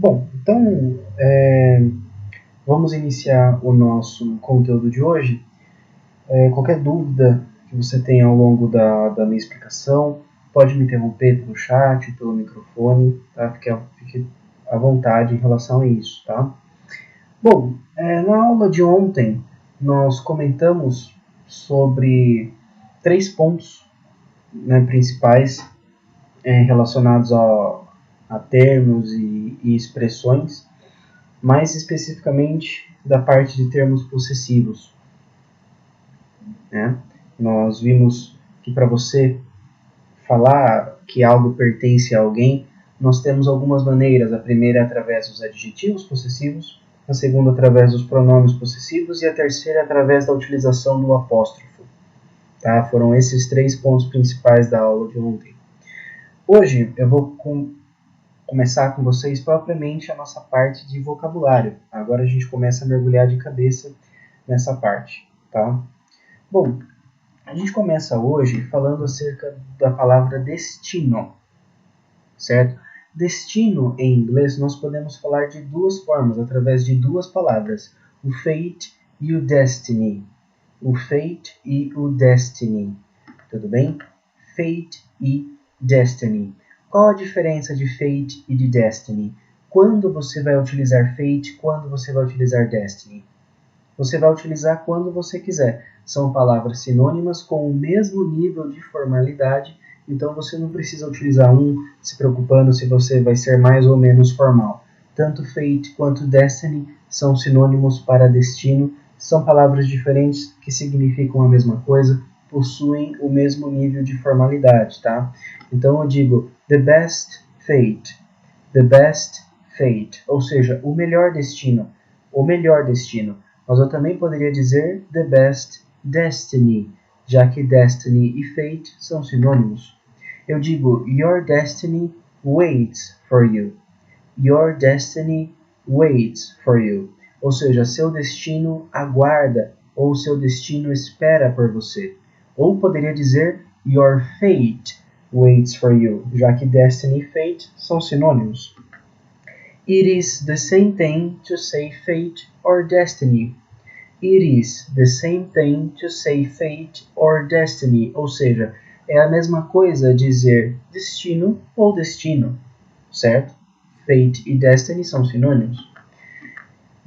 Bom, então vamos iniciar o nosso conteúdo de hoje. Qualquer dúvida que você tenha ao longo da minha explicação, pode me interromper pelo chat, pelo microfone, tá? Fique à vontade em relação a isso, tá? Bom, na aula de ontem nós comentamos sobre 3 pontos, né, principais relacionados a termos e expressões, mais especificamente da parte de termos possessivos, né? Nós vimos que para você falar que algo pertence a alguém, nós temos algumas maneiras. A primeira é através dos adjetivos possessivos, a segunda através dos pronomes possessivos e a terceira através da utilização do apóstrofo. Tá? Foram esses 3 pontos principais da aula de ontem. Hoje eu vou começar com vocês propriamente a nossa parte de vocabulário. Agora a gente começa a mergulhar de cabeça nessa parte, tá? Bom, a gente começa hoje falando acerca da palavra destino, certo? Destino, em inglês, nós podemos falar de 2 formas, através de 2 palavras, o fate e o destiny. O fate e o destiny, tudo bem? Fate e destiny. Qual a diferença de fate e de destiny? Quando você vai utilizar fate, quando você vai utilizar destiny? Você vai utilizar quando você quiser. São palavras sinônimas com o mesmo nível de formalidade, então você não precisa utilizar um se preocupando se você vai ser mais ou menos formal. Tanto fate quanto destiny são sinônimos para destino, são palavras diferentes que significam a mesma coisa, possuem o mesmo nível de formalidade, tá? Então eu digo the best fate, ou seja, o melhor destino, o melhor destino. Mas eu também poderia dizer the best destiny, já que destiny e fate são sinônimos. Eu digo your destiny waits for you. Your destiny waits for you. Ou seja, seu destino aguarda ou seu destino espera por você. Ou poderia dizer your fate waits for you, já que destiny e fate são sinônimos. It is the same thing to say fate or destiny. It is the same thing to say fate or destiny. Ou seja, é a mesma coisa dizer destino ou destino, certo? Fate e destiny são sinônimos.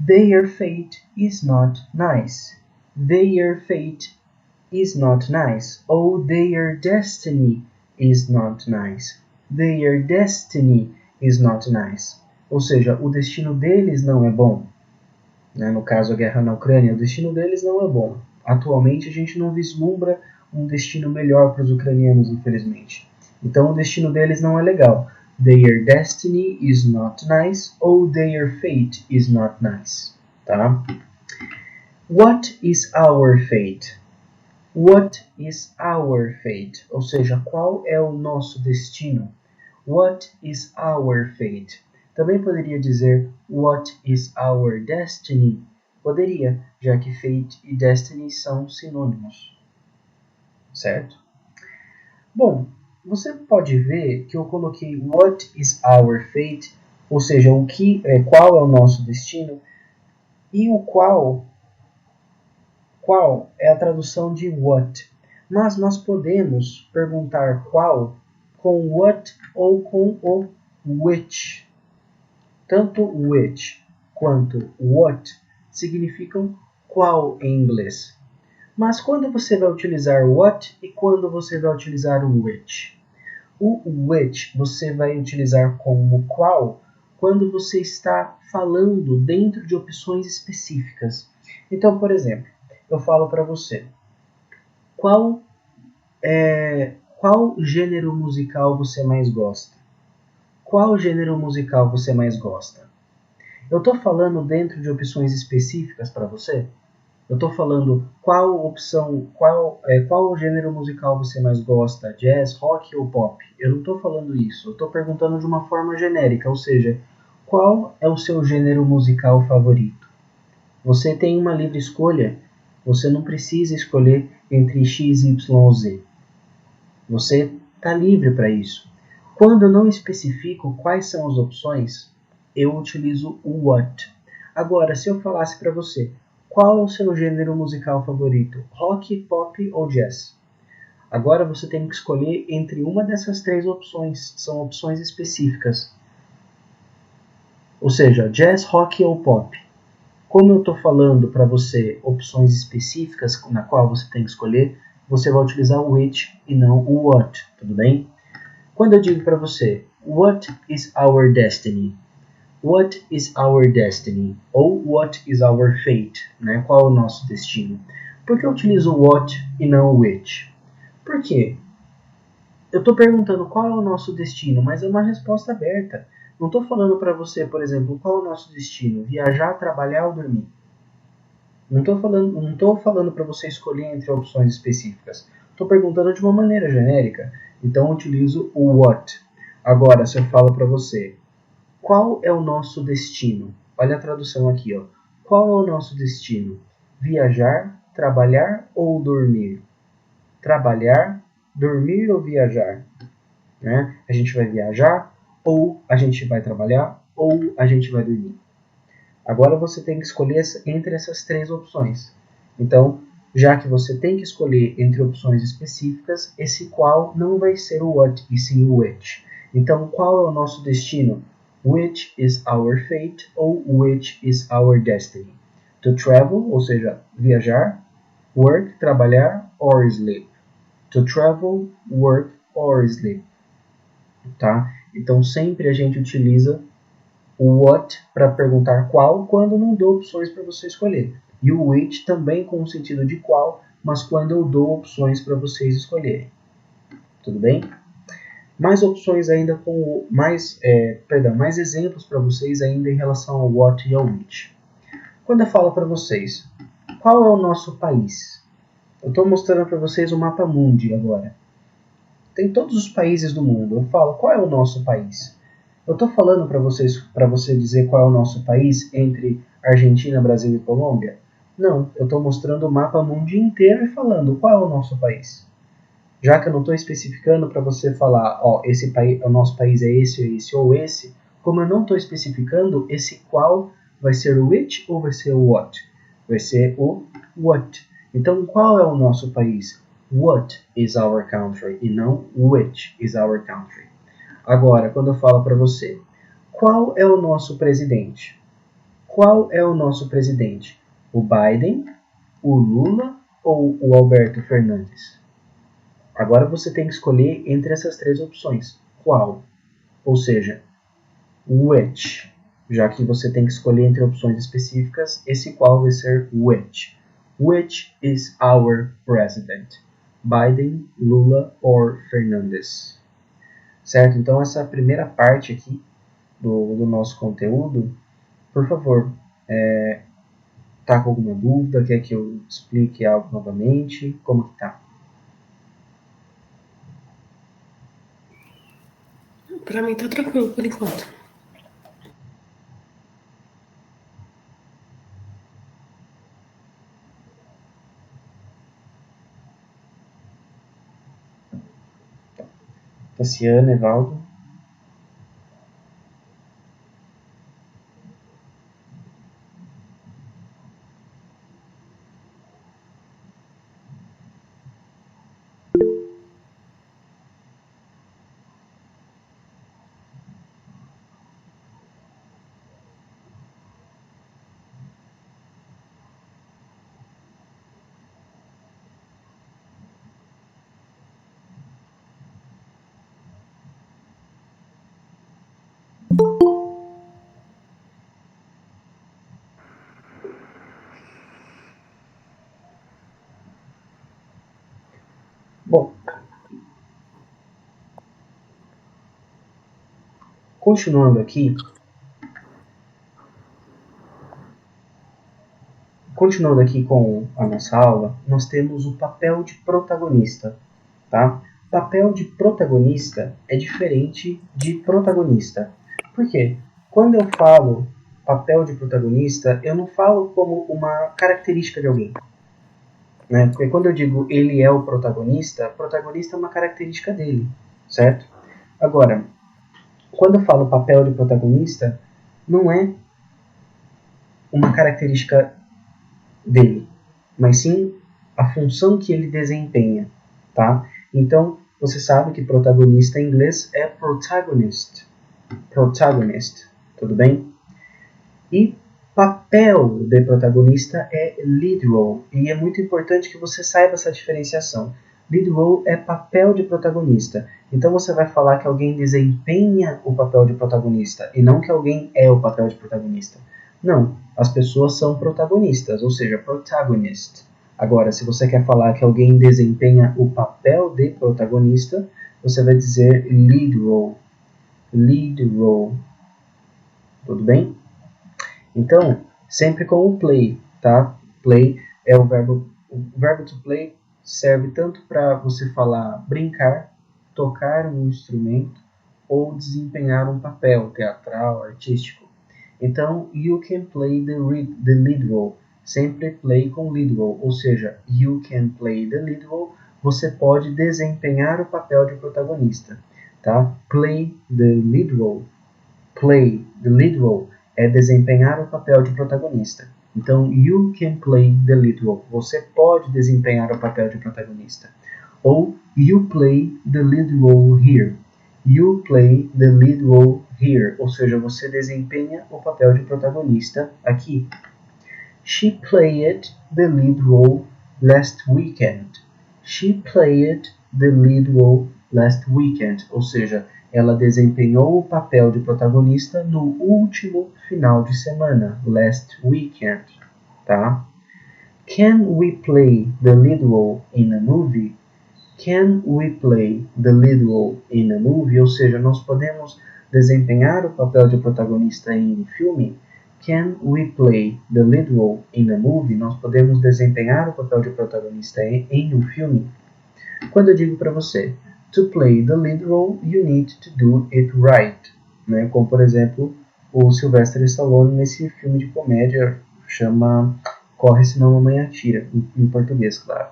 Their fate is not nice. Their fate is not nice. Ou their destiny is not nice. Their destiny is not nice. Ou seja, o destino deles não é bom. No caso, a guerra na Ucrânia, o destino deles não é bom. Atualmente, a gente não vislumbra um destino melhor para os ucranianos, infelizmente. Então, o destino deles não é legal. Their destiny is not nice ou their fate is not nice. Tá? What is our fate? What is our fate? Ou seja, qual é o nosso destino? What is our fate? Também poderia dizer what is our destiny? Poderia, já que fate e destiny são sinônimos. Certo? Bom, você pode ver que eu coloquei what is our fate, ou seja, qual é o nosso destino, e o qual é a tradução de what. Mas nós podemos perguntar qual com what ou com o which. Tanto which quanto what significam qual em inglês. Mas quando você vai utilizar what e quando você vai utilizar o which? O which você vai utilizar como qual quando você está falando dentro de opções específicas. Então, por exemplo, eu falo para você, qual gênero musical você mais gosta? Qual gênero musical você mais gosta? Eu estou falando dentro de opções específicas para você? Eu estou falando qual gênero musical você mais gosta? Jazz, rock ou pop? Eu não estou falando isso. Eu estou perguntando de uma forma genérica, ou seja, qual é o seu gênero musical favorito? Você tem uma livre escolha. Você não precisa escolher entre X, Y ou Z. Você está livre para isso. Quando eu não especifico quais são as opções, eu utilizo o what. Agora, se eu falasse para você, qual é o seu gênero musical favorito? Rock, pop ou jazz? Agora você tem que escolher entre uma dessas três opções. São opções específicas. Ou seja, jazz, rock ou pop. Como eu estou falando para você opções específicas na qual você tem que escolher, você vai utilizar o which e não o what, tudo bem? Quando eu digo para você, what is our destiny? What is our destiny? Ou what is our fate? Né? Qual é o nosso destino? Por que eu utilizo what e não o which? Por quê? Eu estou perguntando qual é o nosso destino, mas é uma resposta aberta. Não estou falando para você, por exemplo, qual é o nosso destino? Viajar, trabalhar ou dormir? Não estou falando para você escolher entre opções específicas. Estou perguntando de uma maneira genérica. Então eu utilizo o what. Agora, se eu falo para você, qual é o nosso destino? Olha a tradução aqui, ó. Qual é o nosso destino? Viajar, trabalhar ou dormir? Trabalhar, dormir ou viajar? Né? A gente vai viajar, ou a gente vai trabalhar, ou a gente vai dormir. Agora você tem que escolher entre essas três opções. Então, já que você tem que escolher entre opções específicas, esse qual não vai ser o what, e sim o which. Então, qual é o nosso destino? Which is our fate ou which is our destiny? To travel, ou seja, viajar, work, trabalhar, or sleep. To travel, work, or sleep. Tá? Então, sempre a gente utiliza o what para perguntar qual, quando não dou opções para você escolher. E o which também com o sentido de qual, mas quando eu dou opções para vocês escolherem. Tudo bem? Mais opções ainda com mais exemplos para vocês ainda em relação ao what e ao which. Quando eu falo para vocês, qual é o nosso país? Eu estou mostrando para vocês o mapa mundi agora. Tem todos os países do mundo. Eu falo, qual é o nosso país? Eu estou falando para você dizer qual é o nosso país entre Argentina, Brasil e Colômbia? Não, eu estou mostrando o mapa mundi inteiro e falando qual é o nosso país. Já que eu não estou especificando para você falar, ó, esse país, o nosso país é esse ou esse, como eu não estou especificando, esse qual vai ser o which ou vai ser o what? Vai ser o what. Então, qual é o nosso país? What is our country? E não which is our country. Agora, quando eu falo para você, qual é o nosso presidente? Qual é o nosso presidente? O Biden, o Lula ou o Alberto Fernandes? Agora você tem que escolher entre essas três opções. Qual? Ou seja, which. Já que você tem que escolher entre opções específicas, esse qual vai ser which. Which is our president? Biden, Lula or Fernandes? Certo? Então, essa primeira parte aqui do nosso conteúdo, por favor, tá com alguma dúvida? Quer que eu explique algo novamente? Como que tá? Pra mim tá tranquilo por enquanto. Tassiana, Evaldo? Bom, continuando aqui com a nossa aula, nós temos o papel de protagonista, tá? Papel de protagonista é diferente de protagonista. Por quê? Quando eu falo papel de protagonista, eu não falo como uma característica de alguém. Né? Porque quando eu digo ele é o protagonista é uma característica dele, certo? Agora, quando eu falo papel de protagonista, não é uma característica dele, mas sim a função que ele desempenha, tá? Então, você sabe que protagonista em inglês é protagonist. Protagonist, tudo bem? E papel de protagonista é lead role, e é muito importante que você saiba essa diferenciação. Lead role é papel de protagonista. Então você vai falar que alguém desempenha o papel de protagonista e não que alguém é o papel de protagonista. Não, as pessoas são protagonistas, ou seja, protagonist. Agora, se você quer falar que alguém desempenha o papel de protagonista, você vai dizer lead role. Lead role. Tudo bem? Então, sempre com o play, tá? Play é o verbo to play serve tanto para você falar brincar, tocar um instrumento ou desempenhar um papel teatral, artístico. Então, you can play the lead role. Sempre play com lead role, ou seja, you can play the lead role. Você pode desempenhar o papel de protagonista, tá? Play the lead role. Play the lead role é desempenhar o papel de protagonista. Então, you can play the lead role. Você pode desempenhar o papel de protagonista. Ou, you play the lead role here. You play the lead role here. Ou seja, você desempenha o papel de protagonista aqui. She played the lead role last weekend. She played the lead role last weekend. Ou seja, ela desempenhou o papel de protagonista no último final de semana, last weekend, tá? Can we play the lead role in a movie? Can we play the lead role in a movie? Ou seja, nós podemos desempenhar o papel de protagonista em um filme? Can we play the lead role in a movie? Nós podemos desempenhar o papel de protagonista em um filme? Quando eu digo para você, to play the lead role, you need to do it right. Né? Como, por exemplo, o Sylvester Stallone nesse filme de comédia chama Corre Senão a Mamãe Atira, em português, claro.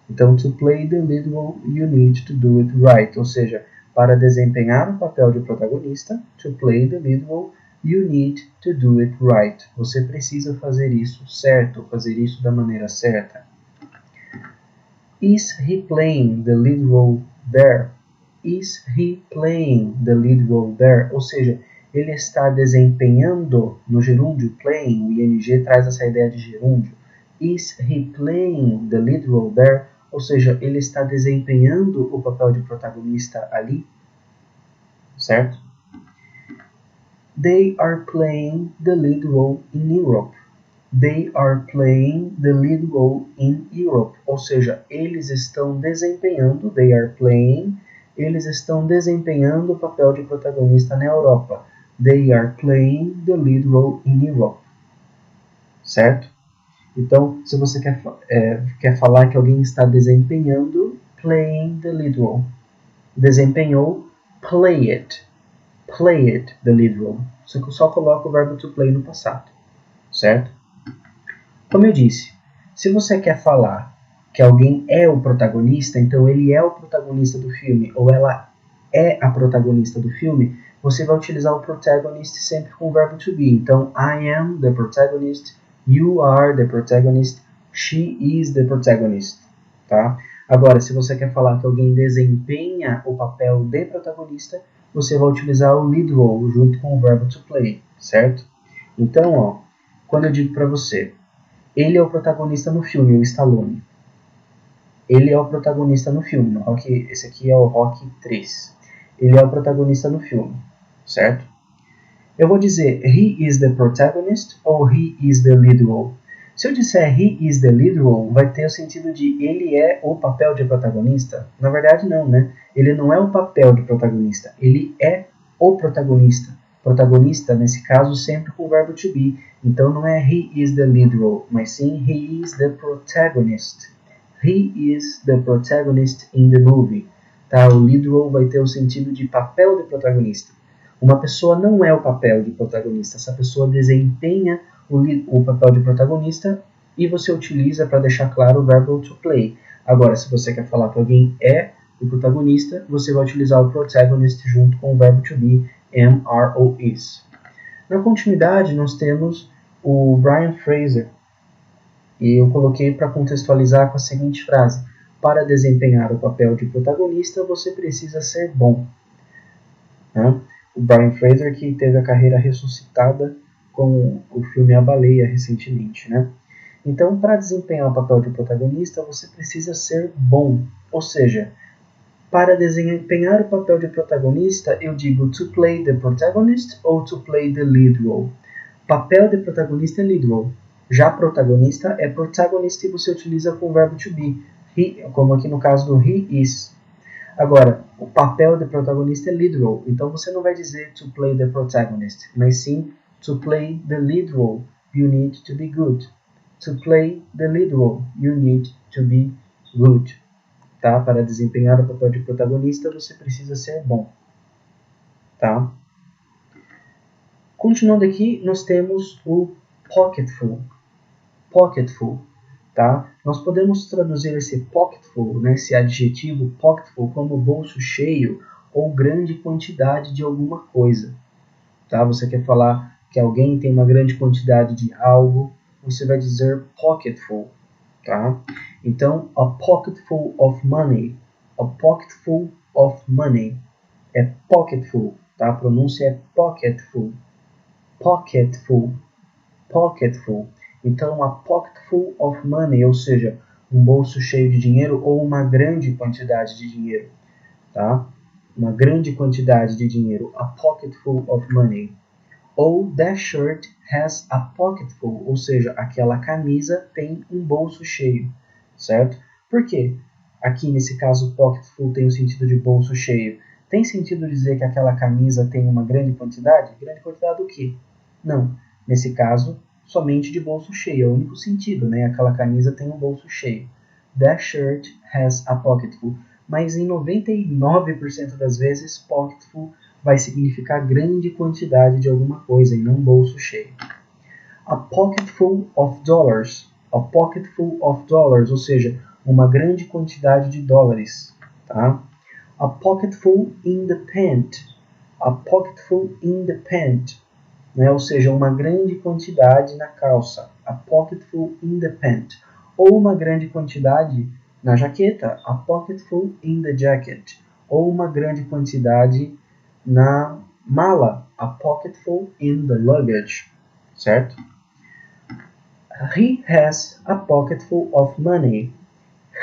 Então, to play the lead role, you need to do it right. Ou seja, para desempenhar o papel de protagonista, to play the lead role, you need to do it right. Você precisa fazer isso certo, fazer isso da maneira certa. Is he playing the lead role there? Is he playing the lead role there? Ou seja, ele está desempenhando no gerúndio playing, o ing traz essa ideia de gerúndio. Is he playing the lead role there? Ou seja, ele está desempenhando o papel de protagonista ali, certo? They are playing the lead role in Europe. They are playing the lead role in Europe. Ou seja, eles estão desempenhando, they are playing, eles estão desempenhando o papel de protagonista na Europa. They are playing the lead role in Europe. Certo? Então, se você quer falar que alguém está desempenhando, playing the lead role. Desempenhou, play it. Play it, the lead role. Só coloca o verbo to play no passado. Certo? Como eu disse, se você quer falar que alguém é o protagonista, então ele é o protagonista do filme, ou ela é a protagonista do filme, você vai utilizar o protagonist sempre com o verbo to be. Então, I am the protagonist, you are the protagonist, she is the protagonist. Tá? Agora, se você quer falar que alguém desempenha o papel de protagonista, você vai utilizar o lead role junto com o verbo to play, certo? Então, ó, quando eu digo para você, ele é o protagonista no filme, o Stallone. Ele é o protagonista no filme, no Rocky, esse aqui é o Rocky 3. Ele é o protagonista no filme, certo? Eu vou dizer he is the protagonist ou he is the lead role. Se eu disser he is the lead role, vai ter o sentido de ele é o papel de protagonista? Na verdade não, né? Ele não é o papel de protagonista, ele é o protagonista. Protagonista, nesse caso, sempre com o verbo to be. Então não é he is the lead role, mas sim he is the protagonist. He is the protagonist in the movie. Tá? O lead role vai ter o sentido de papel de protagonista. Uma pessoa não é o papel de protagonista, essa pessoa desempenha o papel de protagonista e você utiliza para deixar claro o verbo to play. Agora, se você quer falar que alguém é o protagonista, você vai utilizar o protagonist junto com o verbo to be, am, are ou is. Na continuidade, nós temos o Brian Fraser, e eu coloquei para contextualizar com a seguinte frase: para desempenhar o papel de protagonista, você precisa ser bom. Né? O Brian Fraser, que teve a carreira ressuscitada com o filme A Baleia recentemente. Né? Então, para desempenhar o papel de protagonista, você precisa ser bom. Ou seja, para desempenhar o papel de protagonista, eu digo to play the protagonist ou to play the lead role. Papel de protagonista é lead role. Já protagonista é protagonist e você utiliza com o verbo to be, he, como aqui no caso do he is. Agora, o papel de protagonista é lead role, então você não vai dizer to play the protagonist, mas sim to play the lead role, you need to be good. To play the lead role, you need to be good. Tá? Para desempenhar o papel de protagonista, você precisa ser bom. Tá? Continuando aqui, nós temos o pocketful. Pocketful. Tá? Nós podemos traduzir esse pocketful, né, esse adjetivo pocketful, como bolso cheio ou grande quantidade de alguma coisa. Tá? Você quer falar que alguém tem uma grande quantidade de algo, você vai dizer pocketful. Tá? Então, a pocketful of money. A pocketful of money. É pocketful. Tá? A pronúncia é pocketful. Pocketful. Pocketful. Então, a pocketful of money, ou seja, um bolso cheio de dinheiro ou uma grande quantidade de dinheiro. Tá? Uma grande quantidade de dinheiro. A pocketful of money. Ou that shirt has a pocketful, ou seja, aquela camisa tem um bolso cheio, certo? Por quê? Aqui nesse caso pocketful tem o sentido de bolso cheio. Tem sentido dizer que aquela camisa tem uma grande quantidade? Grande quantidade do quê? Não. Nesse caso, somente de bolso cheio, é o único sentido, né? Aquela camisa tem um bolso cheio. That shirt has a pocketful. Mas em 99% das vezes, pocketful vai significar grande quantidade de alguma coisa e não bolso cheio. A pocketful of dollars. A pocketful of dollars, ou seja, uma grande quantidade de dólares. Tá? A pocketful in the pant. A pocketful in the pant. Né? Ou seja, uma grande quantidade na calça. A pocketful in the pant. Ou uma grande quantidade na jaqueta. A pocketful in the jacket. Ou uma grande quantidade na mala, a pocketful in the luggage, certo? He has a pocketful of money.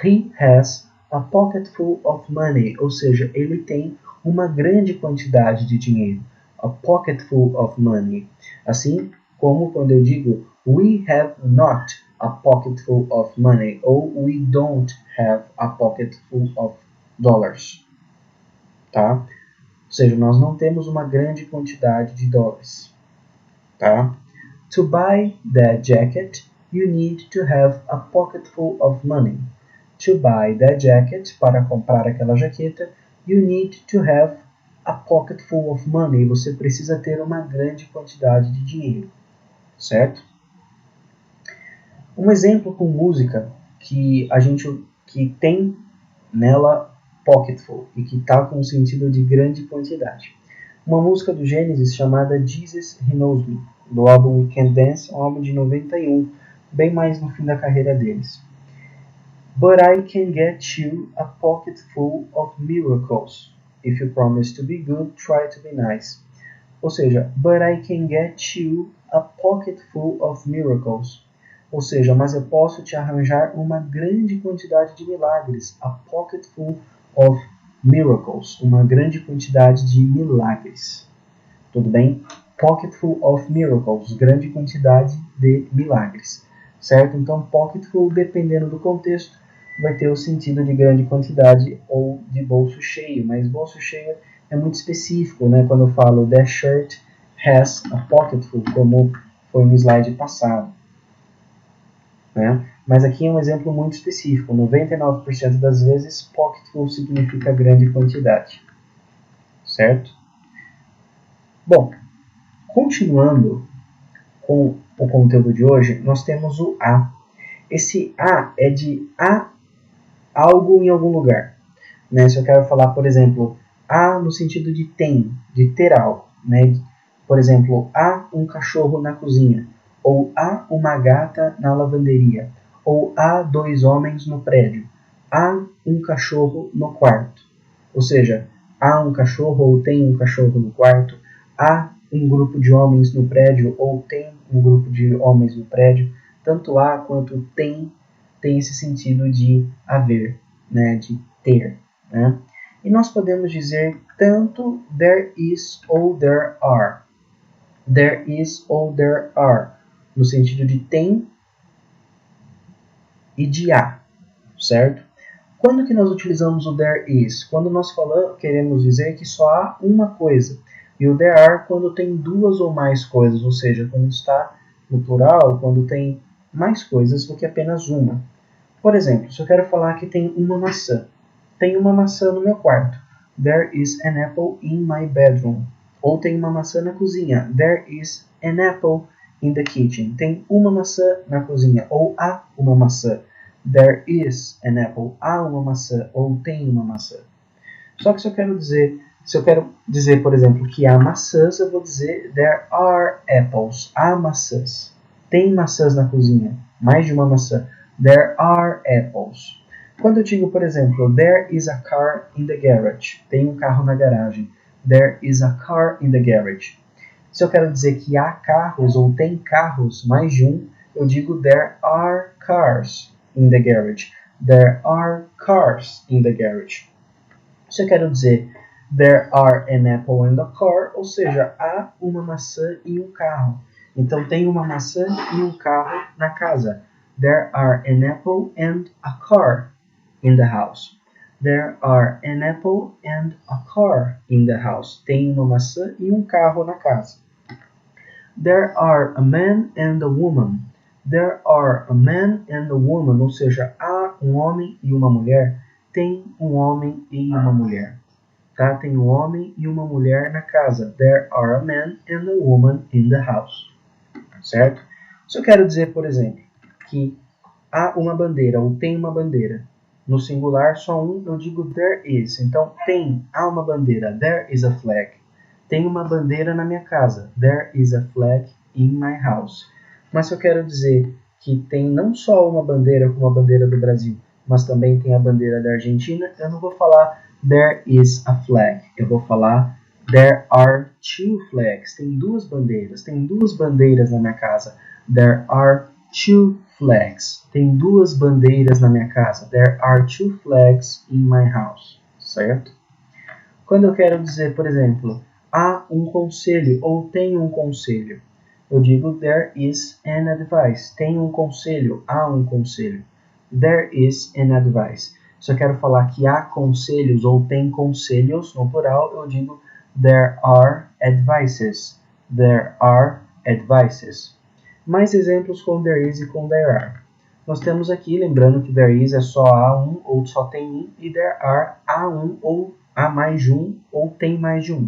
He has a pocketful of money, ou seja, ele tem uma grande quantidade de dinheiro. A pocketful of money. Assim como quando eu digo we have not a pocketful of money ou we don't have a pocketful of dollars. Tá? Ou seja, nós não temos uma grande quantidade de dólares. Tá? To buy that jacket, you need to have a pocketful of money. To buy that jacket, para comprar aquela jaqueta, you need to have a pocketful of money. Você precisa ter uma grande quantidade de dinheiro. Certo? Um exemplo com música que tem nela pocketful e que está com o sentido de grande quantidade. Uma música do Genesis chamada Jesus He Knows Me, do álbum We Can Dance, um álbum de 91, bem mais no fim da carreira deles. But I can get you a pocketful of miracles. If you promise to be good, try to be nice. Ou seja, but I can get you a pocketful of miracles. Ou seja, mas eu posso te arranjar uma grande quantidade de milagres. A pocketful of miracles. Uma grande quantidade de milagres. Tudo bem? Pocketful of miracles. Grande quantidade de milagres. Certo? Então, pocketful, dependendo do contexto, vai ter o sentido de grande quantidade ou de bolso cheio. Mas bolso cheio é muito específico, né? Quando eu falo that shirt has a pocketful, como foi no slide passado. Né? Mas aqui é um exemplo muito específico. 99% das vezes, pocketful significa grande quantidade. Certo? Bom, continuando com o conteúdo de hoje, nós temos o a. Esse a é de a algo em algum lugar. Né? Se eu quero falar, por exemplo, a no sentido de tem, de ter algo. Né? Por exemplo, há um cachorro na cozinha, ou há uma gata na lavanderia, ou há 2 homens no prédio, há um cachorro no quarto. Ou seja, há um cachorro ou tem um cachorro no quarto, há um grupo de homens no prédio ou tem um grupo de homens no prédio. Tanto há quanto tem esse sentido de haver, né, de ter, né? E nós podemos dizer tanto there is ou there are. There is ou there are, no sentido de tem e de há, certo? Quando que nós utilizamos o there is? Quando nós queremos dizer que só há uma coisa. E o there are quando tem 2 ou mais coisas, ou seja, quando está no plural, quando tem mais coisas do que apenas uma. Por exemplo, se eu quero falar que tem uma maçã. Tem uma maçã no meu quarto. There is an apple in my bedroom. Ou tem uma maçã na cozinha. There is an apple in the kitchen. Tem uma maçã na cozinha. Ou há uma maçã. There is an apple. Há uma maçã. Ou tem uma maçã. Só que se eu quero dizer, por exemplo, que há maçãs, eu vou dizer there are apples. Há maçãs. Tem maçãs na cozinha. Mais de uma maçã. There are apples. Quando eu digo, por exemplo, there is a car in the garage. Tem um carro na garagem. There is a car in the garage. Se eu quero dizer que há carros ou tem carros, mais de um, eu digo there are cars in the garage. There are cars in the garage. Se eu quero dizer there are an apple and a car, ou seja, há uma maçã e um carro. Então tem uma maçã e um carro na casa. There are an apple and a car in the house. There are an apple and a car in the house. Tem uma maçã e um carro na casa. There are a man and a woman. There are a man and a woman, ou seja, há um homem e uma mulher. Tem um homem e uma mulher. Tá? Tem um homem e uma mulher na casa. There are a man and a woman in the house. Certo? Se eu quero dizer, por exemplo, que há uma bandeira ou tem uma bandeira. No singular, só um, eu digo there is. Então, há uma bandeira. There is a flag. Tem uma bandeira na minha casa. There is a flag in my house. Mas se eu quero dizer que tem não só uma bandeira como a bandeira do Brasil, mas também tem a bandeira da Argentina, eu não vou falar there is a flag. Eu vou falar there are 2 flags. Tem 2 bandeiras. Tem 2 bandeiras na minha casa. There are 2 flags. Tem 2 bandeiras na minha casa. There are 2 flags in my house. Certo? Quando eu quero dizer, por exemplo, há um conselho ou tem um conselho, eu digo there is an advice. Tem um conselho, há um conselho. There is an advice. Se eu quero falar que há conselhos ou tem conselhos, no plural, eu digo there are advices. There are advices. Mais exemplos com there is e com there are. Nós temos aqui, lembrando que there is é só há um ou só tem um, e there are há um ou há mais de um ou tem mais de um.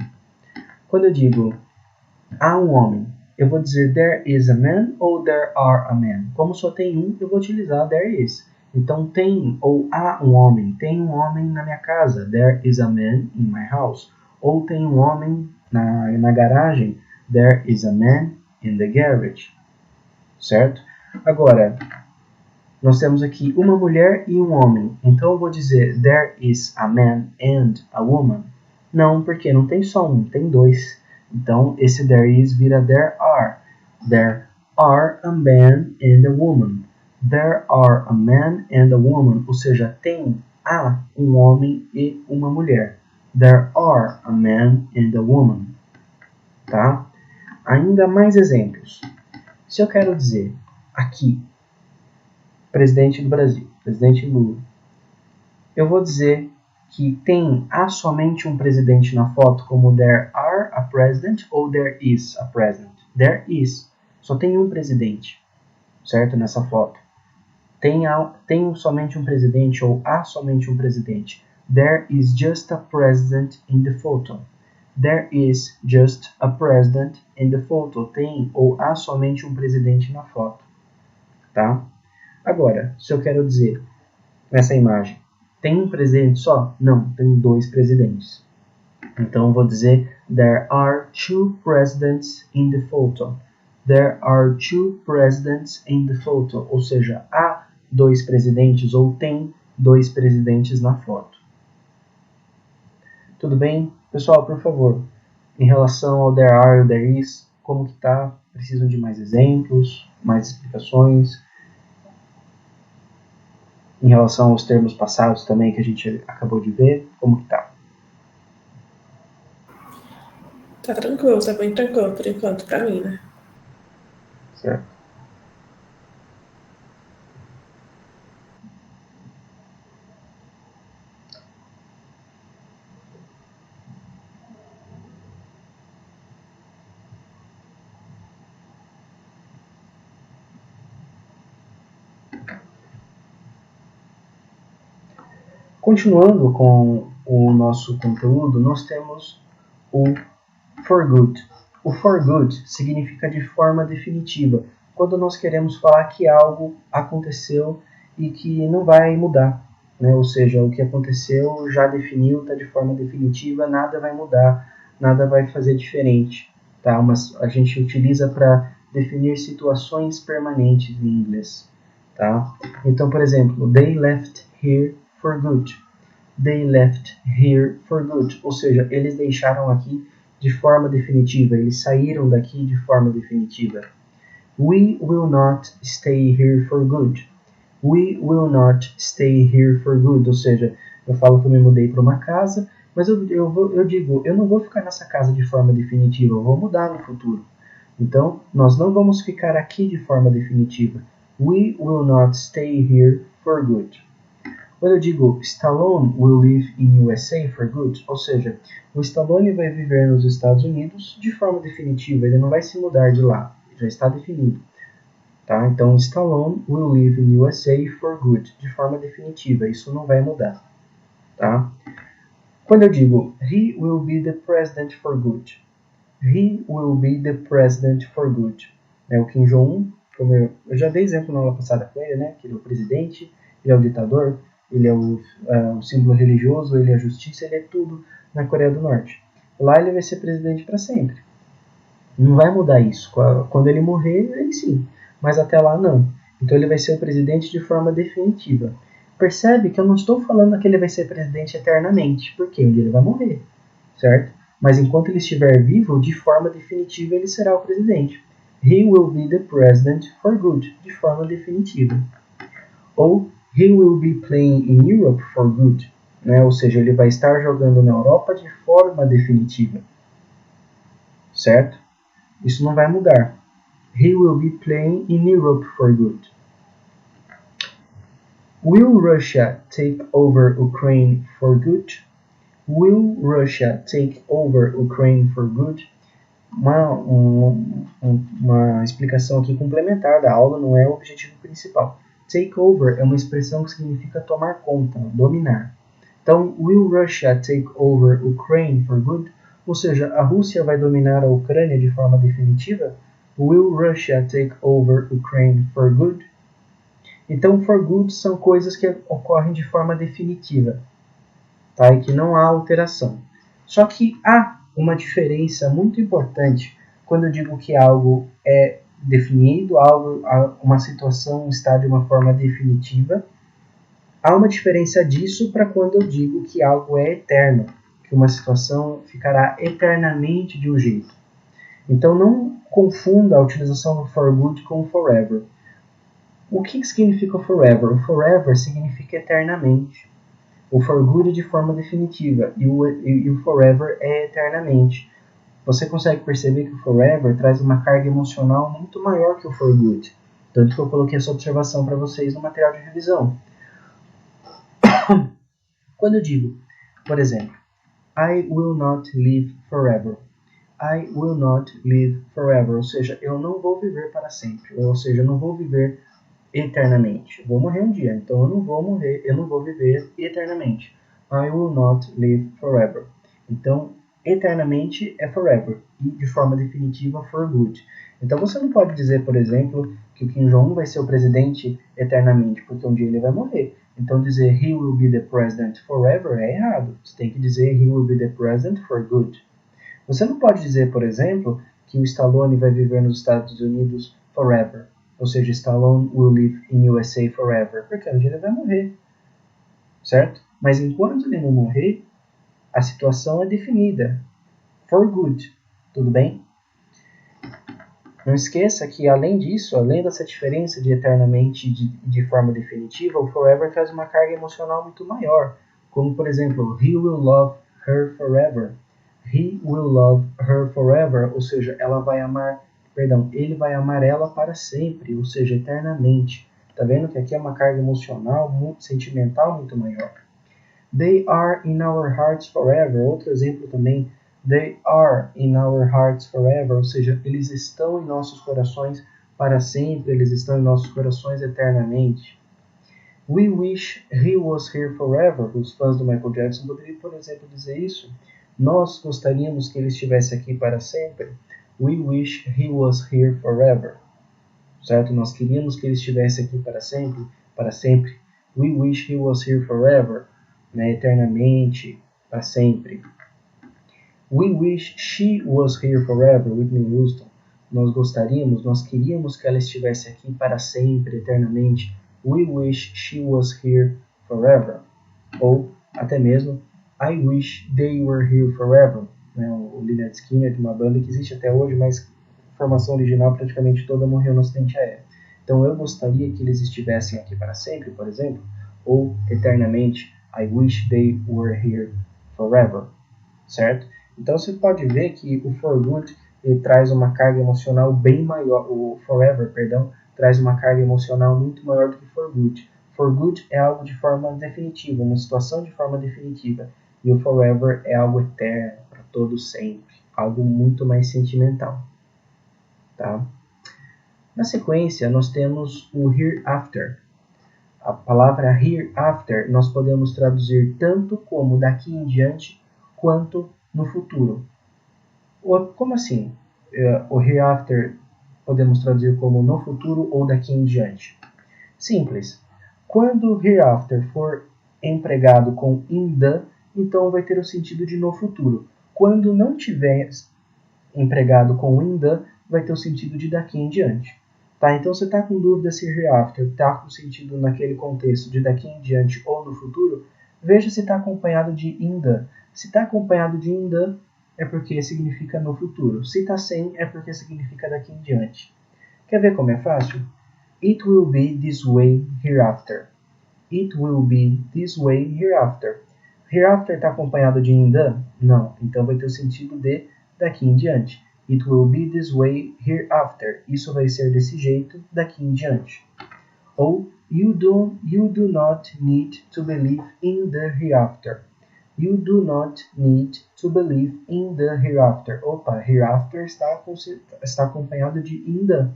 Quando eu digo há um homem, eu vou dizer there is a man ou there are a man. Como só tem um, eu vou utilizar there is. Então tem ou há um homem na minha casa. There is a man in my house. Ou tem um homem na garagem. There is a man in the garage. Certo? Agora, nós temos aqui uma mulher e um homem. Então eu vou dizer there is a man and a woman. Não, porque não tem só um, tem 2. Então esse there is vira there are. There are a man and a woman. There are a man and a woman. Ou seja, há um homem e uma mulher. There are a man and a woman. Tá? Ainda mais exemplos. Se eu quero dizer aqui, presidente do Brasil, presidente Lula, eu vou dizer que há somente um presidente na foto, como there are a president ou there is a president. There is. Só tem um presidente, certo? Nessa foto. Tem somente um presidente ou há somente um presidente. There is just a president in the photo. There is just a president in the photo. Tem ou há somente um presidente na foto. Tá? Agora, se eu quero dizer nessa imagem, tem um presidente só? Não, tem 2 presidentes. Então eu vou dizer there are two presidents in the photo. There are two presidents in the photo. Ou seja, há dois presidentes ou tem dois presidentes na foto. Tudo bem? Pessoal, por favor, em relação ao there are e there is, como que tá? Precisam de mais exemplos, mais explicações? Em relação aos termos passados também que a gente acabou de ver, como que tá? Tá tranquilo, tá bem tranquilo por enquanto pra mim, né? Certo. Continuando com o nosso conteúdo, nós temos o for good. O for good significa de forma definitiva, quando nós queremos falar que algo aconteceu e que não vai mudar, né? Ou seja, o que aconteceu já definiu, está de forma definitiva, nada vai mudar, nada vai fazer diferente. Tá? Mas a gente utiliza para definir situações permanentes em inglês. Tá? Então, por exemplo, they left here for good. They left here for good. Ou seja, eles deixaram aqui de forma definitiva. Eles saíram daqui de forma definitiva. We will not stay here for good. We will not stay here for good. Ou seja, eu falo que eu me mudei para uma casa, mas eu digo, eu não vou ficar nessa casa de forma definitiva, eu vou mudar no futuro. Então, nós não vamos ficar aqui de forma definitiva. We will not stay here for good. Quando eu digo Stallone will live in USA for good, ou seja, o Stallone vai viver nos Estados Unidos de forma definitiva, ele não vai se mudar de lá, já está definido. Tá? Então, Stallone will live in USA for good, de forma definitiva, isso não vai mudar. Tá? Quando eu digo he will be the president for good, he will be the president for good. O Kim Jong-un, como eu já dei exemplo na aula passada com ele, né? Que ele é o presidente, ele é o ditador, ele é o símbolo religioso, ele é a justiça, ele é tudo na Coreia do Norte. Lá ele vai ser presidente para sempre. Não vai mudar isso. Quando ele morrer, ele sim. Mas até lá não. Então ele vai ser o presidente de forma definitiva. Percebe que eu não estou falando que ele vai ser presidente eternamente, porque um dia ele vai morrer, certo? Mas enquanto ele estiver vivo, de forma definitiva ele será o presidente. He will be the president for good, de forma definitiva. Ou he will be playing in Europe for good, né? Ou seja, ele vai estar jogando na Europa de forma definitiva, certo? Isso não vai mudar. He will be playing in Europe for good. Will Russia take over Ukraine for good? Will Russia take over Ukraine for good? Uma explicação aqui complementar da aula, não é o objetivo principal. Take over é uma expressão que significa tomar conta, dominar. Então, will Russia take over Ukraine for good? Ou seja, a Rússia vai dominar a Ucrânia de forma definitiva? Will Russia take over Ukraine for good? Então, for good são coisas que ocorrem de forma definitiva, tá? E que não há alteração. Só que há uma diferença muito importante quando eu digo que algo é definido, uma situação está de uma forma definitiva. Há uma diferença disso para quando eu digo que algo é eterno, que uma situação ficará eternamente de um jeito. Então não confunda a utilização do for good com forever. O que significa forever? O forever significa eternamente. O for good é de forma definitiva e o forever é eternamente. Você consegue perceber que o forever traz uma carga emocional muito maior que o for good. Tanto que eu coloquei essa observação para vocês no material de revisão. Quando eu digo, por exemplo, I will not live forever. I will not live forever. Ou seja, eu não vou viver para sempre. Ou seja, eu não vou viver eternamente. Eu vou morrer um dia, então eu não vou viver eternamente. I will not live forever. Então, eternamente é forever e de forma definitiva for good. Então você não pode dizer, por exemplo, que o Kim Jong-un vai ser o presidente eternamente, porque um dia ele vai morrer. Então dizer he will be the president forever é errado. Você tem que dizer he will be the president for good. Você não pode dizer, por exemplo, que o Stallone vai viver nos Estados Unidos forever. Ou seja, Stallone will live in USA forever. Porque um dia ele vai morrer. Certo? Mas enquanto ele não morrer, a situação é definida. For good. Tudo bem? Não esqueça que, além disso, além dessa diferença de eternamente de forma definitiva, o forever traz uma carga emocional muito maior. Como, por exemplo, he will love her forever. He will love her forever. Ou seja, ele vai amar ela para sempre, ou seja, eternamente. Tá vendo que aqui é uma carga emocional, muito sentimental, muito maior. They are in our hearts forever. Outro exemplo também. They are in our hearts forever. Ou seja, eles estão em nossos corações para sempre. Eles estão em nossos corações eternamente. We wish he was here forever. Os fãs do Michael Jackson poderiam, por exemplo, dizer isso. Nós gostaríamos que ele estivesse aqui para sempre. We wish he was here forever. Certo? Nós queríamos que ele estivesse aqui para sempre. Para sempre. We wish he was here forever. Né, eternamente, para sempre. We wish she was here forever, Whitney Houston. Nós queríamos que ela estivesse aqui para sempre, eternamente. We wish she was here forever. Ou até mesmo, I wish they were here forever. Né, o Lynyrd Skynyrd, de uma banda que existe até hoje, mas a formação original praticamente toda morreu no acidente aéreo. Então eu gostaria que eles estivessem aqui para sempre, por exemplo, ou eternamente. I wish they were here forever, certo? Então você pode ver que o for good ele traz uma carga emocional bem maior, o forever, perdão, traz uma carga emocional muito maior do que for good. For good é algo de forma definitiva, uma situação de forma definitiva, e o forever é algo eterno, para todo sempre, algo muito mais sentimental, tá? Na sequência, nós temos o hereafter. A palavra hereafter nós podemos traduzir tanto como daqui em diante, quanto no futuro. Como assim? O hereafter podemos traduzir como no futuro ou daqui em diante? Simples. Quando hereafter for empregado com in the, então vai ter o sentido de no futuro. Quando não tiver empregado com in the, vai ter o sentido de daqui em diante. Tá, então você está com dúvida se hereafter está com sentido naquele contexto de daqui em diante ou no futuro, veja se está acompanhado de in the. Se está acompanhado de in the, é porque significa no futuro. Se está sem, é porque significa daqui em diante. Quer ver como é fácil? It will be this way hereafter. It will be this way hereafter. Hereafter está acompanhado de in the? Não. Então vai ter o sentido de daqui em diante. It will be this way hereafter. Isso vai ser desse jeito daqui em diante. Ou you do not need to believe in the hereafter. You do not need to believe in the hereafter. Opa, hereafter está acompanhado de in the.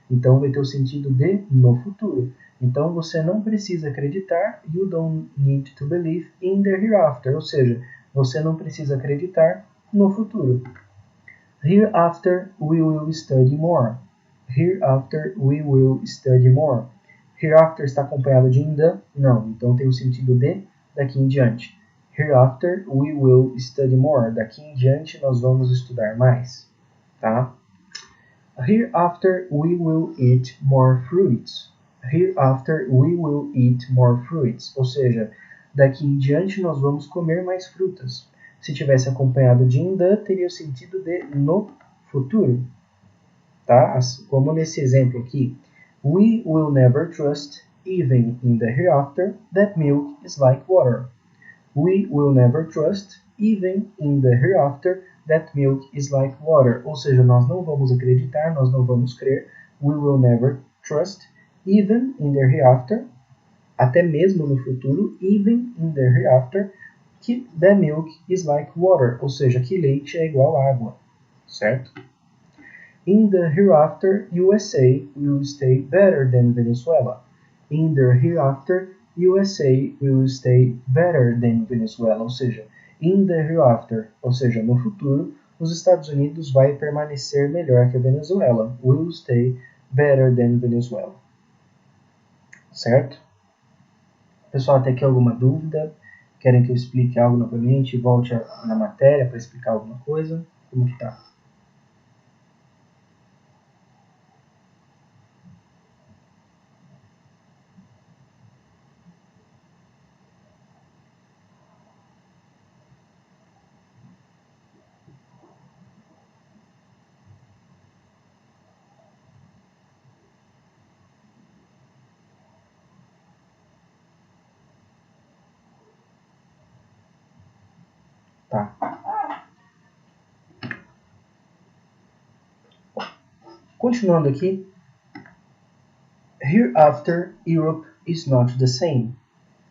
Então vai ter o sentido de no futuro. Então você não precisa acreditar, you don't need to believe in the hereafter. Ou seja, você não precisa acreditar no futuro. Hereafter we will study more. Hereafter we will study more. Hereafter está acompanhado de in the? Não, então tem o sentido de daqui em diante. Hereafter we will study more. Daqui em diante nós vamos estudar mais. Tá? Hereafter we will eat more fruits. Hereafter we will eat more fruits. Ou seja, daqui em diante nós vamos comer mais frutas. Se tivesse acompanhado de in the, teria o sentido de no futuro. Tá? Como nesse exemplo aqui. We will never trust, even in the hereafter, that milk is like water. We will never trust, even in the hereafter, that milk is like water. Ou seja, nós não vamos acreditar, nós não vamos crer. We will never trust, even in the hereafter, até mesmo no futuro, even in the hereafter, que the milk is like water, ou seja, que leite é igual a água, certo? In the hereafter, USA will stay better than Venezuela. In the hereafter, USA will stay better than Venezuela, ou seja, in the hereafter, ou seja, no futuro, os Estados Unidos vai permanecer melhor que a Venezuela. Will stay better than Venezuela. Certo? Pessoal, tem aqui alguma dúvida? Querem que eu explique algo novamente? Volte na matéria para explicar alguma coisa? Como que tá? Tá. Continuando aqui. Hereafter, Europe is not the same.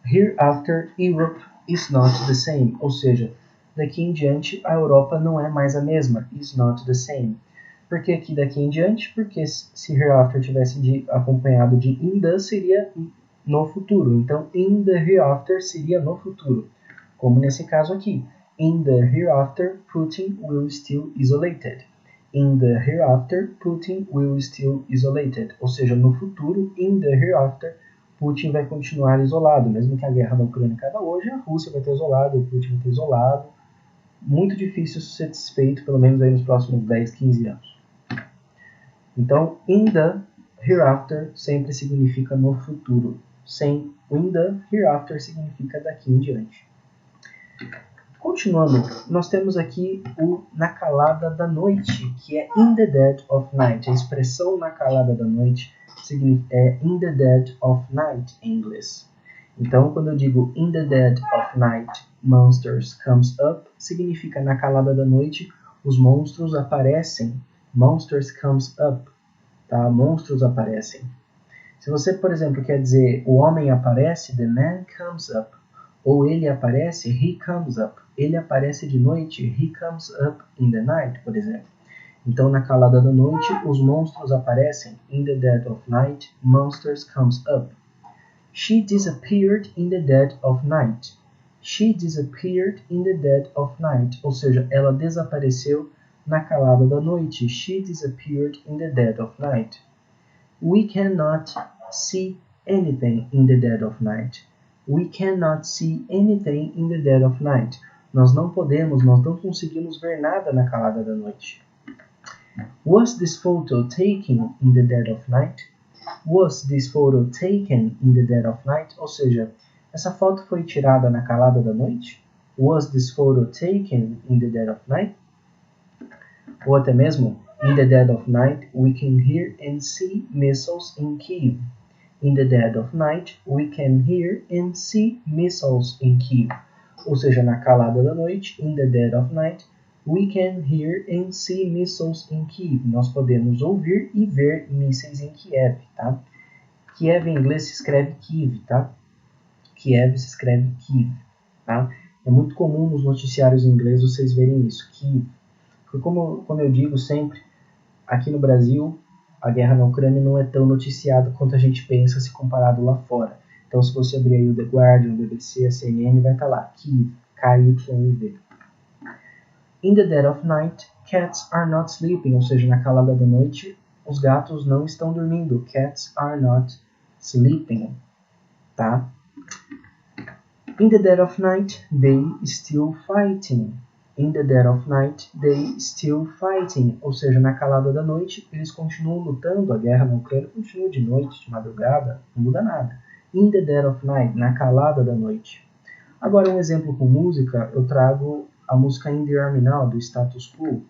Hereafter, Europe is not the same. Ou seja, daqui em diante, a Europa não é mais a mesma. Is not the same. Por que aqui daqui em diante? Porque se hereafter tivesse acompanhado de in the, seria no futuro. Então, in the hereafter seria no futuro. Como nesse caso aqui. In the hereafter, Putin will still isolated. In the hereafter, Putin will still isolated. Ou seja, no futuro, in the hereafter, Putin vai continuar isolado. Mesmo que a guerra da Ucrânia acabe hoje, a Rússia vai ter isolado, o Putin vai ter isolado. Muito difícil isso ser desfeito, pelo menos aí nos próximos 10, 15 anos. Então, in the hereafter sempre significa no futuro. Sem in the hereafter significa daqui em diante. Continuando, nós temos aqui o na calada da noite, que é in the dead of night. A expressão na calada da noite é in the dead of night em inglês. Então, quando eu digo in the dead of night, monsters comes up, significa na calada da noite, os monstros aparecem. Monsters comes up, tá? Monstros aparecem. Se você, por exemplo, quer dizer o homem aparece, the man comes up. Ou ele aparece, he comes up. Ele aparece de noite, he comes up in the night, por exemplo. Então, na calada da noite, os monstros aparecem. In the dead of night, monsters comes up. She disappeared in the dead of night. She disappeared in the dead of night. Ou seja, ela desapareceu na calada da noite. She disappeared in the dead of night. We cannot see anything in the dead of night. We cannot see anything in the dead of night. Nós não conseguimos ver nada na calada da noite. Was this photo taken in the dead of night? Was this photo taken in the dead of night? Ou seja, essa foto foi tirada na calada da noite? Was this photo taken in the dead of night? Ou até mesmo, in the dead of night, we can hear and see missiles in Kyiv. In the dead of night, we can hear and see missiles in Kyiv. Ou seja, na calada da noite, in the dead of night, we can hear and see missiles in Kyiv. Nós podemos ouvir e ver mísseis em Kiev, tá? Kiev em inglês se escreve Kyiv, tá? Kiev se escreve Kyiv, tá? É muito comum nos noticiários em inglês vocês verem isso, Kyiv. Porque como eu digo sempre, aqui no Brasil, a guerra na Ucrânia não é tão noticiada quanto a gente pensa se comparado lá fora. Então, se você abrir aí o The Guardian, o BBC, a CNN, vai estar lá, Kyiv, K-Y-V. In the dead of night, cats are not sleeping, ou seja, na calada da noite, os gatos não estão dormindo. Cats are not sleeping, tá? In the dead of night, they still fighting. In the dead of night, they still fighting. Ou seja, na calada da noite, eles continuam lutando. A guerra na Ucrânia continua de noite, de madrugada, não muda nada. In the dead of night, na calada da noite. Agora, um exemplo com música, eu trago a música In the Army Now, do Status Quo.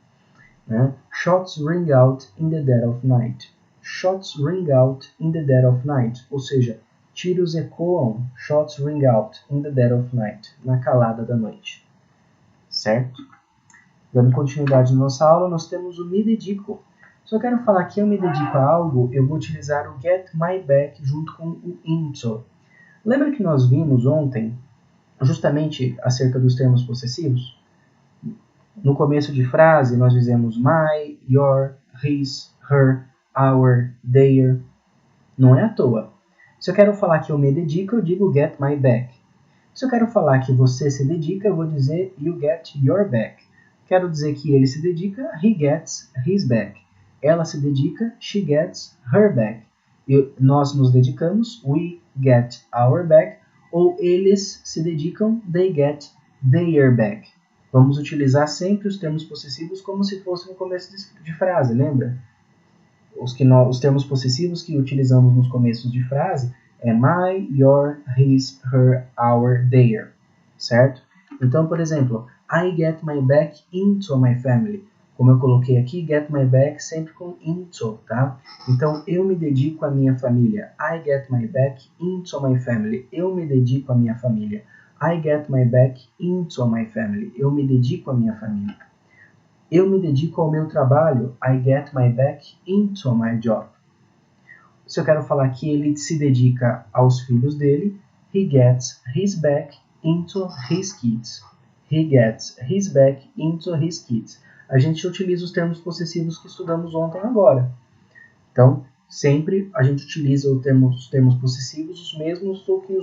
Né? Shots ring out in the dead of night. Shots ring out in the dead of night. Ou seja, tiros ecoam, shots ring out in the dead of night, na calada da noite. Certo? Dando continuidade na nossa aula, nós temos o me dedico. Se eu quero falar que eu me dedico a algo, eu vou utilizar o get my back junto com o into. Lembra que nós vimos ontem justamente acerca dos termos possessivos? No começo de frase, nós dizemos my, your, his, her, our, their. Não é à toa. Se eu quero falar que eu me dedico, eu digo get my back. Se eu quero falar que você se dedica, eu vou dizer you get your back. Quero dizer que ele se dedica, he gets his back. Ela se dedica, she gets her back. Nós nos dedicamos, we get our back. ou eles se dedicam, they get their back. Vamos utilizar sempre os termos possessivos como se fosse no começo de frase, lembra? Os termos possessivos que utilizamos nos começos de frase é my, your, his, her, our, their, certo? Então, por exemplo, I get my back into my family. Como eu coloquei aqui, get my back sempre com into, tá? Então, eu me dedico à minha família. I get my back into my family. Eu me dedico à minha família. I get my back into my family. Eu me dedico à minha família. Eu me dedico ao meu trabalho. I get my back into my job. Se eu quero falar que ele se dedica aos filhos dele, he gets his back into his kids. He gets his back into his kids. A gente utiliza os termos possessivos que estudamos ontem agora. Então, sempre a gente utiliza os termos possessivos os mesmos do que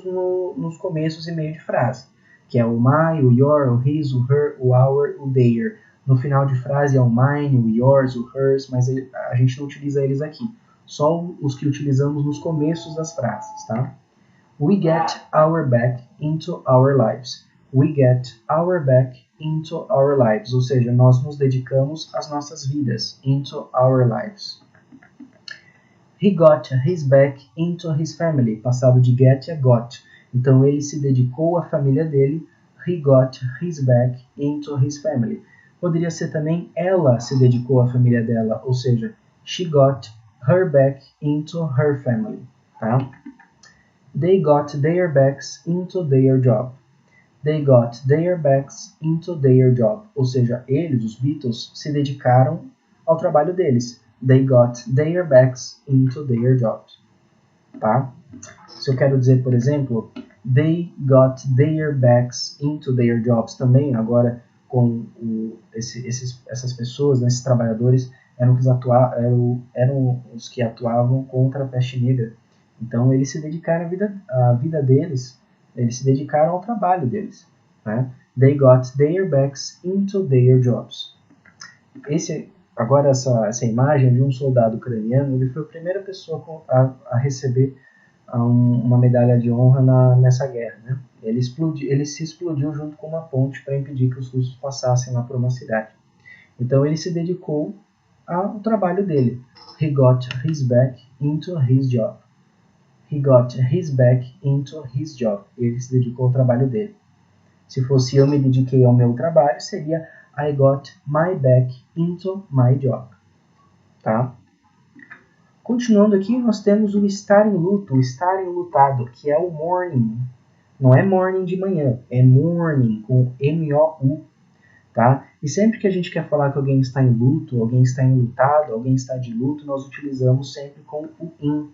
nos começos e meio de frase, que é o my, o your, o his, o her, o our, o their. No final de frase é o mine, o yours, o hers, mas a gente não utiliza eles aqui. Só os que utilizamos nos começos das frases, tá? We get our back into our lives. We get our back into our lives. Ou seja, nós nos dedicamos às nossas vidas. Into our lives. He got his back into his family. Passado de get é got. Então, ele se dedicou à família dele. He got his back into his family. Poderia ser também ela se dedicou à família dela. Ou seja, she got her back into her family. Tá? They got their backs into their job. They got their backs into their job. Ou seja, eles, os Beatles, se dedicaram ao trabalho deles. They got their backs into their jobs. Tá? Se eu quero dizer, por exemplo, they got their backs into their jobs também, agora com essas pessoas, né, esses trabalhadores, eram os que atuavam contra a peste negra. Então, eles se dedicaram à vida deles, eles se dedicaram ao trabalho deles. Né? They got their backs into their jobs. Agora, essa imagem de um soldado ucraniano, ele foi a primeira pessoa a receber uma medalha de honra nessa guerra. Né? Ele se explodiu junto com uma ponte para impedir que os russos passassem lá por uma cidade. Então, ele se dedicou ao trabalho dele. He got his back into his job. He got his back into his job. Ele se dedicou ao trabalho dele. Se fosse eu me dediquei ao meu trabalho, seria I got my back into my job. Tá? Continuando aqui, nós temos o estar em luto, o estar enlutado, que é o mourning. Não é morning de manhã, é morning, com M-O-U. Tá? E sempre que a gente quer falar que alguém está em luto, alguém está enlutado, alguém está de luto, nós utilizamos sempre com o in.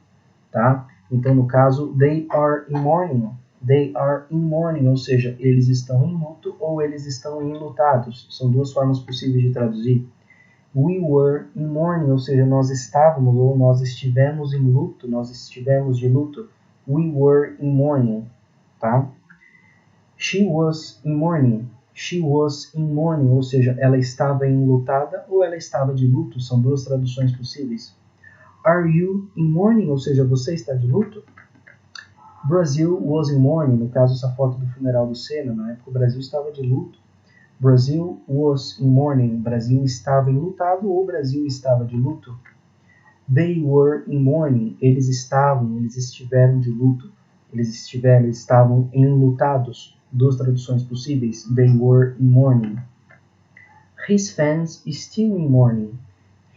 Tá? Então, no caso, they are in mourning. They are in mourning, ou seja, eles estão em luto ou eles estão enlutados. São duas formas possíveis de traduzir. We were in mourning, ou seja, nós estávamos ou nós estivemos em luto, nós estivemos de luto. We were in mourning. Tá? She was in mourning. She was in mourning, ou seja, ela estava enlutada ou ela estava de luto. São duas traduções possíveis. Are you in mourning? Ou seja, você está de luto? Brazil was in mourning. No caso, essa foto do funeral do Senna, na época o Brasil estava de luto. Brazil was in mourning. Brasil estava enlutado ou Brasil estava de luto. They were in mourning. Eles estiveram de luto. Eles estavam enlutados. Duas traduções possíveis. They were in mourning. His fans still in mourning.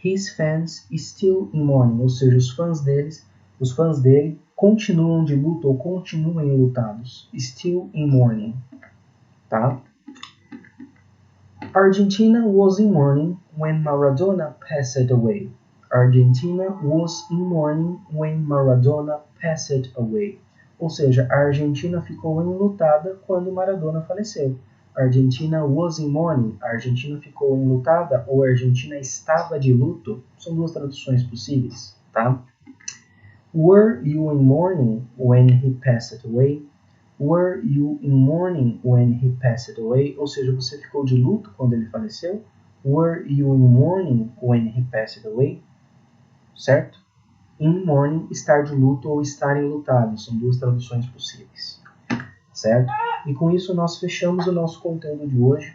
His fans still in mourning, ou seja, os fãs dele continuam de luto ou continuam enlutados. Still in mourning. Tá? Argentina was in mourning when Maradona passed away. Argentina was in mourning when Maradona passed away. Ou seja, a Argentina ficou enlutada quando Maradona faleceu. Argentina was in mourning. A Argentina ficou enlutada ou a Argentina estava de luto. São duas traduções possíveis, tá? Were you in mourning when he passed away? Were you in mourning when he passed away? Ou seja, você ficou de luto quando ele faleceu? Were you in mourning when he passed away? Certo? In mourning, estar de luto ou estar enlutado. São duas traduções possíveis. certo? E com isso nós fechamos o nosso conteúdo de hoje.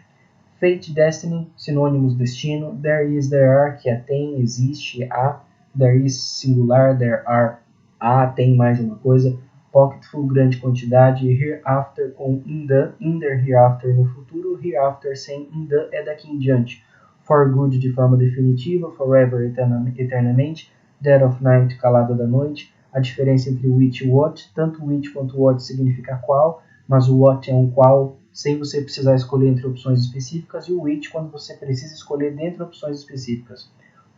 Fate, Destiny, sinônimos destino. There is, there are, que é tem, existe, há. There is, singular, there are, há, tem mais uma coisa. Pocketful, grande quantidade. Hereafter com in the hereafter no futuro. Hereafter sem in the é daqui em diante. For good de forma definitiva. Forever, eternamente. Dead of night, calada da noite. A diferença entre which e what. Tanto which quanto what significa qual, mas o what é um qual sem você precisar escolher entre opções específicas, e o which quando você precisa escolher dentro de opções específicas.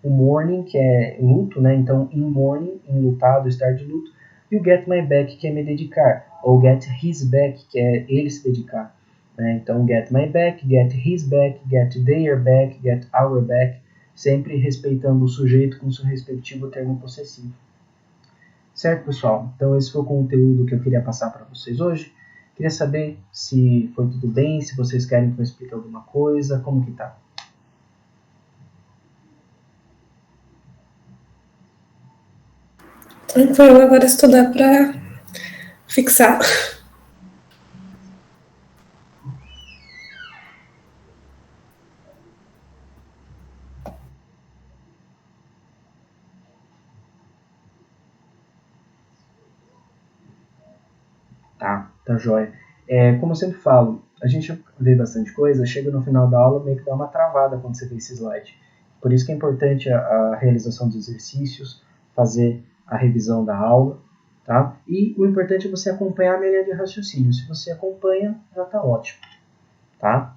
O mourning, que é luto, né? Então in mourning, enlutado, estar de luto, e o get my back, que é me dedicar, ou get his back, que é ele se dedicar. Né? Então get my back, get his back, get their back, get our back, sempre respeitando o sujeito com seu respectivo termo possessivo. Certo, pessoal? Então esse foi o conteúdo que eu queria passar para vocês hoje. Queria saber se foi tudo bem, se vocês querem que eu explique alguma coisa, como que tá? Tranquilo, agora estudar para fixar. Tá jóia. Como eu sempre falo, a gente vê bastante coisa, chega no final da aula meio que dá uma travada quando você vê esse slide. Por isso que é importante a realização dos exercícios, fazer a revisão da aula, tá? E o importante é você acompanhar a minha linha de raciocínio. Se você acompanha, já tá ótimo, tá?